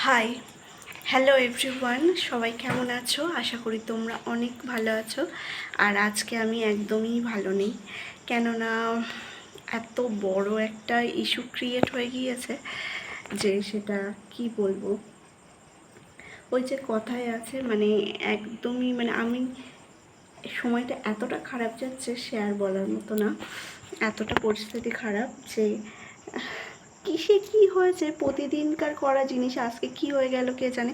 High, hello everyone, সবাই কেমন আছো? আশা করি তোমরা অনেক ভালো আছো। আর আজকে আমি একদমই ভালো নেই, কেননা এত বড় একটা ইস্যু ক্রিয়েট হয়ে গিয়েছে যে সেটা কি বলবো। ওই যে কথায় আছে একদমই আমি সময়টা এতটা খারাপ যাচ্ছে সে আর বলার মতো না। এতটা পরিস্থিতি খারাপ যে কিসে কি হয়েছে, প্রতিদিনকার করা জিনিস আজকে কি হয়ে গেল কে জানে।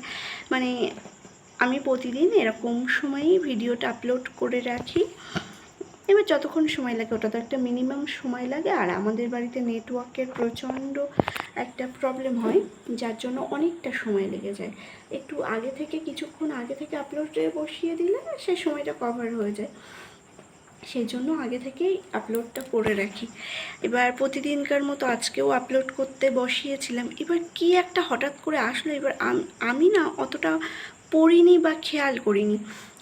আমি প্রতিদিন এরকম সময়ই ভিডিওটা আপলোড করে রাখি। এবার যতক্ষণ সময় লাগে, ওটা তো একটা মিনিমাম সময় লাগে। আর আমাদের বাড়িতে নেটওয়ার্কের প্রচণ্ড একটা প্রবলেম হয়, যার জন্য অনেকটা সময় লেগে যায়। একটু আগে থেকে, কিছুক্ষণ আগে থেকে আপলোডে বসিয়ে দিলে সে সময়টা কভার হয়ে যায়, সেই জন্য আগে থেকেই আপলোডটা করে রাখি। এবার প্রতিদিনকার মতো আজকেও আপলোড করতে বসিয়েছিলাম। এবার কি একটা হঠাৎ করে আসলো। এবার আমি না অতটা পড়িনি বা খেয়াল করিনি।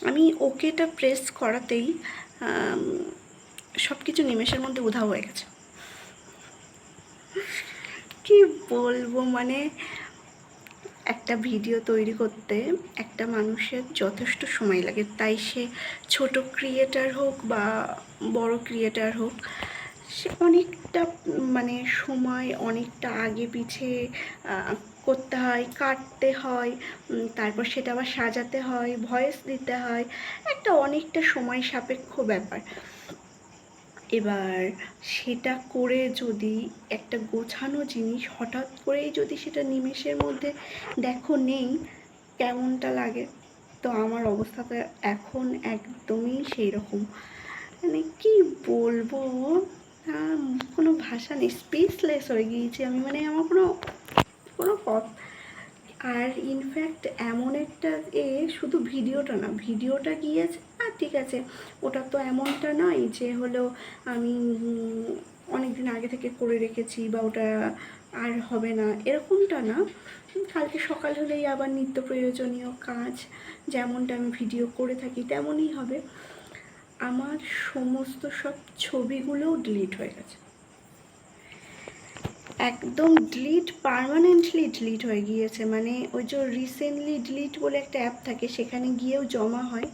আমি ওকেটা প্রেস করাতেই সব কিছু নিমেষের মধ্যে উধাও হয়ে গেছে। কি বলবো, একটা ভিডিও তৈরি করতে একটা মানুষের যথেষ্ট সময় লাগে, তাই সে ছোট ক্রিয়েটার হোক বা বড় ক্রিয়েটার হোক, সে অনেকটা সময় অনেকটা আগে পিছে করতে হয়, কাটতে হয়, তারপর সেটা আবার সাজাতে হয়, ভয়েস দিতে হয়, একটা অনেকটা সময় সাপেক্ষ ব্যাপার। এবার সেটা করে যদি একটা গোছানো জিনিস হঠাৎ করেই যদি সেটা নিমেষের মধ্যে দেখো নেই, কেমনটা লাগে। তো আমার অবস্থাটা এখন একদমই সেই রকম। কি বলবো, কোনো ভাষা নেই, স্পিচলেস হয়ে গিয়েছি আমি। আমার কোনো কোনো কথা। আর ইনফ্যাক্ট এমন একটা শুধু ভিডিওটা না, ভিডিওটা গিয়েছে আর ঠিক আছে, ওটা তো এমনটা নয় যে হলো আমি অনেক দিন আগে থেকে করে রেখেছি বা ওটা আর হবে না, এরকমটা না। কালকে সকাল হলেই আবার নিত্য প্রয়োজনীয় কাজ, যেমনটা আমি ভিডিও করে থাকি তেমনই হবে। আমার সমস্ত সব ছবিগুলোও ডিলিট হয়ে গেছে, একদম ডিলিট, পার্মানেন্টলি ডিলিট হয়ে গিয়েছে। ওই যে রিসেন্টলি ডিলিট বলে একটা অ্যাপ থাকে, সেখানে গিয়েও জমা হয়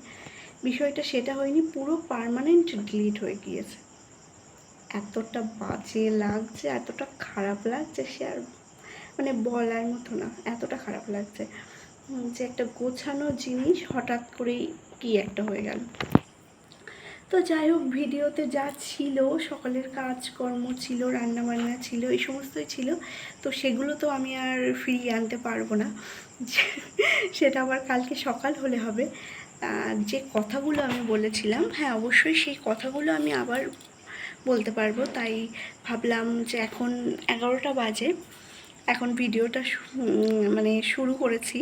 বিষয়টা, সেটা হয়নি, পুরো পার্মানেন্ট ডিলিট হয়ে গিয়েছে। এতটা বাজে লাগছে, এতটা খারাপ লাগছে, সে আর বলার মতো না, এতটা খারাপ লাগছে যে একটা গোছানো জিনিস হঠাৎ করেই কি একটা হয়ে গেল। তো যাই হোক, ভিডিওতে যা ছিল, সকালের কাজকর্ম ছিল, রান্নাবান্না ছিল, এই সমস্তই ছিল। তো সেগুলো তো আমি আর ফিরিয়ে আনতে পারবো না, সেটা আবার কালকে সকাল হলে হবে। যে কথাগুলো আমি বলেছিলাম, হ্যাঁ অবশ্যই সেই কথাগুলো আমি আবার বলতে পারবো। তাই ভাবলাম যে এখন 11টা বাজে, এখন ভিডিওটা শুরু করেছি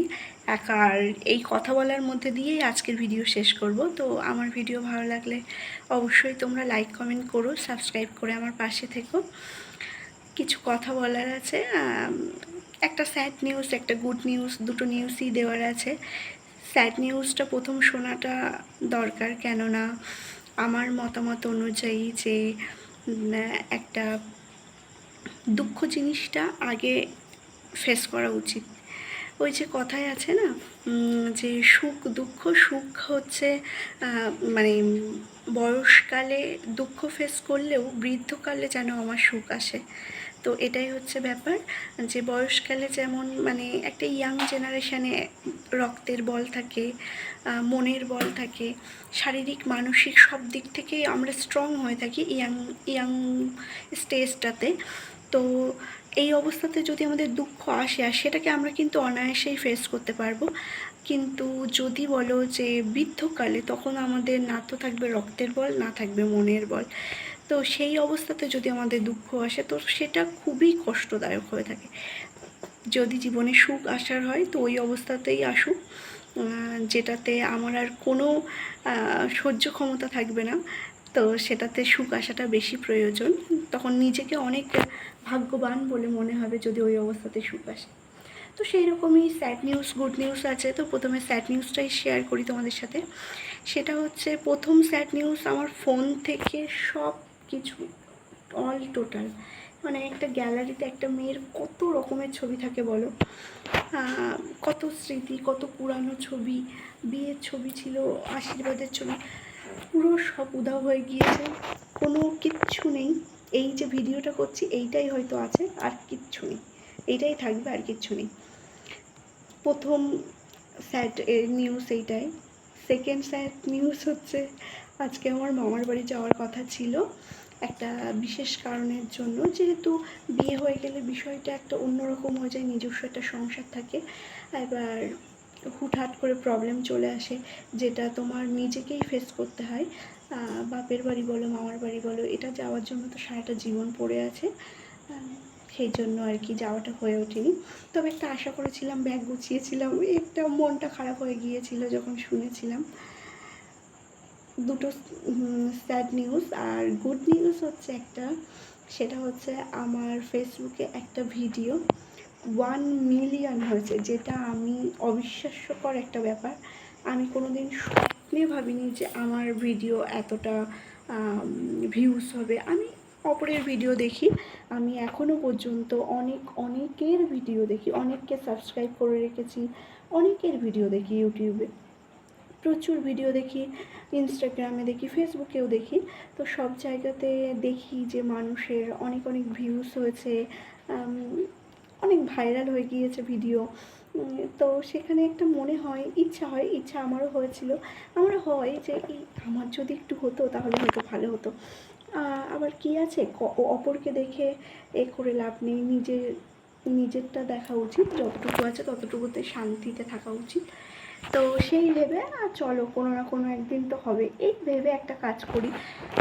আর এই কথা বলার মধ্যে দিয়েই আজকের ভিডিও শেষ করব। তো আমার ভিডিও ভালো লাগলে অবশ্যই তোমরা লাইক কমেন্ট করো, সাবস্ক্রাইব করে আমার পাশে থেকো। কিছু কথা বলার আছে, একটা স্যাড নিউজ, একটা গুড নিউজ, দুটো নিউজই দেওয়ার আছে। স্যাড নিউজটা প্রথম শোনাটা দরকার, কেননা আমার মতামত অনুযায়ী যে একটা দুঃখ জিনিসটা আগে ফেস করা উচিত। ওই যে কথায় আছে না, যে সুখ দুঃখ, সুখ হচ্ছে বয়সকালে দুঃখ ফেস করলেও বৃদ্ধকালে যেন আমার সুখ আসে। তো এটাই হচ্ছে ব্যাপার, যে বয়সকালে যেমন একটা ইয়াং জেনারেশানে রক্তের বল থাকে, মনের বল থাকে, শারীরিক মানসিক সব দিক থেকেই আমরা স্ট্রং হয়ে থাকি ইয়াং স্টেজটাতে। তো এই অবস্থাতে যদি আমাদের দুঃখ আসে, আর সেটাকে আমরা কিন্তু অনায়াসেই ফেস করতে পারবো। কিন্তু যদি বলো যে বৃদ্ধকালে, তখন আমাদের না তো থাকবে রক্তের বল, না থাকবে মনের বল। তো সেই অবস্থাতে যদি আমাদের দুঃখ আসে, তো সেটা খুবই কষ্টদায়ক হয়ে থাকে। যদি জীবনে সুখ আসার হয় তো ওই অবস্থাতেই আসুক, যেটাতে আমার আর কোনো সহ্য ক্ষমতা থাকবে না। তো সেটাতে সুখ আসাটা বেশি প্রয়োজন, তখন নিজেকে অনেক ভাগ্যবান বলে মনে হবে যদি ওই অবস্থাতে সুখ আসে। তো সেই রকমই স্যাড নিউজ গুড নিউজ আছে। তো প্রথমে স্যাড নিউজটাই শেয়ার করি তোমাদের সাথে। সেটা হচ্ছে, প্রথম স্যাড নিউজ, আমার ফোন থেকে সব কিছু অল টোটাল মানে একটা গ্যালারিতে একটা মেয়ের কত রকমের ছবি থাকে বলো, কত স্মৃতি, কত পুরানো ছবি, বিয়ের ছবি ছিল, আশীর্বাদের ছবি, পুরো সব উধাও হয়ে গিয়েছে, কোনো কিচ্ছু নেই। এই যে ভিডিওটা করছি এইটাই হয়তো আছে, আর কিচ্ছু নেই, এইটাই থাকবে, আর কিচ্ছু নেই। প্রথম স্যাড নিউজ এইটাই। সেকেন্ড স্যাড নিউজ হচ্ছে আজকে আমার মামার বাড়ি যাওয়ার কথা ছিল একটা বিশেষ কারণের জন্য। যেহেতু বিয়ে হয়ে গেলে বিষয়টা একটা অন্যরকম হয়ে যায়, নিজস্ব একটা সংসার থাকে, এবার হুটহাট করে প্রবলেম চলে আসে যেটা তোমার নিজেকেই ফেস করতে হয়। বাপের বাড়ি বলো, মামার বাড়ি বলো, এটা যাওয়ার জন্য তো সারাটা জীবন পড়ে আছে। সেই জন্য আর কি যাওয়াটা হয়ে ওঠেনি। তবে একটা আশা করেছিলাম, ব্যাগ গুছিয়েছিলাম, একটা মনটা খারাপ হয়ে গিয়েছিল যখন শুনেছিলাম। দুটো স্যাড নিউজ। আর গুড নিউজ হচ্ছে একটা, সেটা হচ্ছে আমার ফেসবুকে একটা ভিডিও 1 মিলিয়ন হয়েছে, যেটা আমি অবিশ্বাস্যকর একটা ব্যাপার। আমি কোনো দিন স্বপ্নে ভাবিনি যে আমার ভিডিও এতটা ভিউজ হবে। আমি অপরের ভিডিও দেখি, আমি এখনও পর্যন্ত অনেকের ভিডিও দেখি, অনেককে সাবস্ক্রাইব করে রেখেছি, অনেকের ভিডিও দেখি ইউটিউবে, প্রচুর ভিডিও দেখি, ইনস্টাগ্রামে দেখি, ফেসবুকেও দেখি। তো সব জায়গাতে দেখি যে মানুষের অনেক ভিউজ হয়েছে, অনেক ভাইরাল হয়ে গিয়েছে ভিডিও। তো সেখানে একটা মনে হয়, ইচ্ছা আমারও হয়েছিল, আমারও হয় যে আমার যদি একটু হতো তাহলে হয়তো ভালো হতো। আবার কি আছে, অপরকে দেখে করে লাভ নেই, নিজেরটা দেখা উচিত, যতটুকু আছে ততটুকুতে শান্তিতে থাকা উচিত। তো সেই ভেবে চলো কোনো না কোনো একদিন তো হবে, এই ভেবে একটা কাজ করি।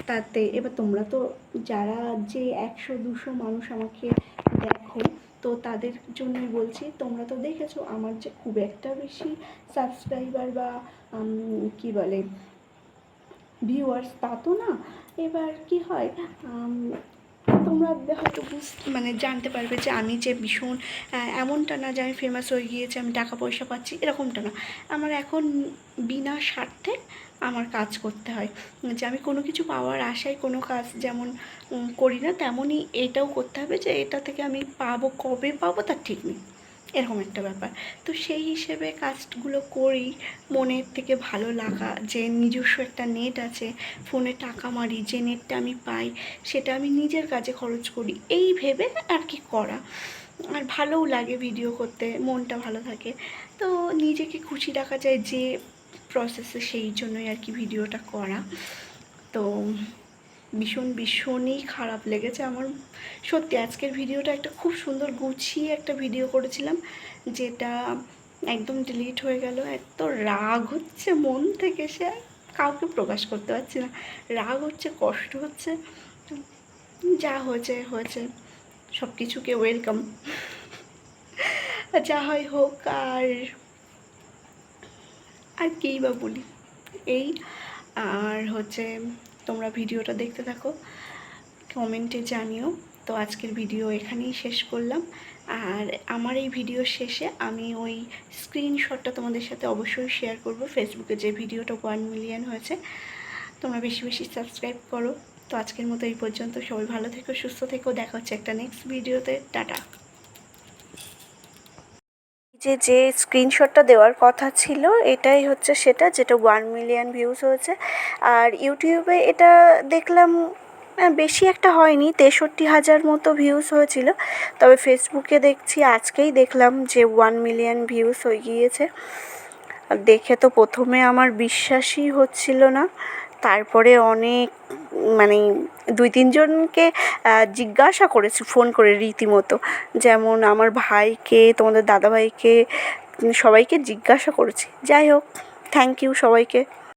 তাতে এবার তোমরা তো যারা যে 100-200 মানুষ আমাকে দেখো, তো তাদের জন্যই বলছি, তোমরা তো দেখেছো আমার যে খুব একটা বেশি সাবস্ক্রাইবার বা কি বলে ভিউয়ার্স, তা তো না। এবার কি হয়, তোমরা হয়তো জানতে পারবে যে আমি যে ভীষণ, এমনটা না যে আমি ফেমাস হয়ে গিয়েছি, আমি টাকা পয়সা পাচ্ছি, এরকমটা না। আমার এখন বিনা স্বার্থে আমার কাজ করতে হয়, যে আমি কোনো কিছু পাওয়ার আশায় কোনো কাজ যেমন করি না, তেমনই এটাও করতে হবে যে এটা থেকে আমি পাবো, কবে পাবো তার ঠিক নেই, এরকম একটা ব্যাপার। তো সেই হিসেবে কাজগুলো করি মনের থেকে ভালো লাগা, যে নিজস্ব একটা নেট আছে, ফোনে টাকা মারি, যে নেটটা আমি পাই সেটা আমি নিজের কাজে খরচ করি, এই ভেবে আর কি করা। আর ভালোও লাগে ভিডিও করতে, মনটা ভালো থাকে। তো নিজেকে খুশি রাখা যায় যে প্রসেসে, সেই জন্যই আর কি ভিডিওটা করা। তো ভীষণই খারাপ লেগেছে আমার, সত্যি। আজকের ভিডিওটা একটা খুব সুন্দর গুছিয়ে একটা ভিডিও করেছিলাম, যেটা একদম ডিলিট হয়ে গেল। এত রাগ হচ্ছে মন থেকে, সে কাউকে প্রকাশ করতে পারছি না। রাগ হচ্ছে, কষ্ট হচ্ছে, যা হয়েছে, সব কিছুকে ওয়েলকাম, যা হয় হোক। আর কী বা বলি, এই। আর হচ্ছে তোমরা ভিডিওটা দেখতে থাকো, কমেন্টে জানিও। তো আজকের ভিডিও এখানেই শেষ করলাম। আর আমার এই ভিডিওর শেষে আমি ওই স্ক্রিনশটটা তোমাদের সাথে অবশ্যই শেয়ার করব, ফেসবুকে যে ভিডিওটা 1 মিলিয়ন হয়েছে। তোমরা বেশি সাবস্ক্রাইব করো। তো আজকের মতো এই পর্যন্ত, সবাই ভালো থেকো, সুস্থ থেকো, দেখা হচ্ছে একটা নেক্সট ভিডিওতে। টাটা। যে স্ক্রিনশটটা দেওয়ার কথা ছিল, এটাই হচ্ছে সেটা, যেটা 1 মিলিয়ন ভিউজ হয়েছে। আর ইউটিউবে এটা দেখলাম বেশি একটা হয়নি, 63,000 মতো ভিউজ হয়েছিল। তবে ফেসবুকে দেখছি, আজকেই দেখলাম যে 1 মিলিয়ন ভিউজ হয়ে গিয়েছে। দেখে তো প্রথমে আমার বিশ্বাসই হচ্ছিল না, তারপরে অনেক 2-3 জনকে জিজ্ঞাসা করেছি ফোন করে রীতিমতো, যেমন আমার ভাইকে, তোমাদের দাদাভাইকে, সবাইকে জিজ্ঞাসা করেছি। যাই হোক, থ্যাংক ইউ সবাইকে।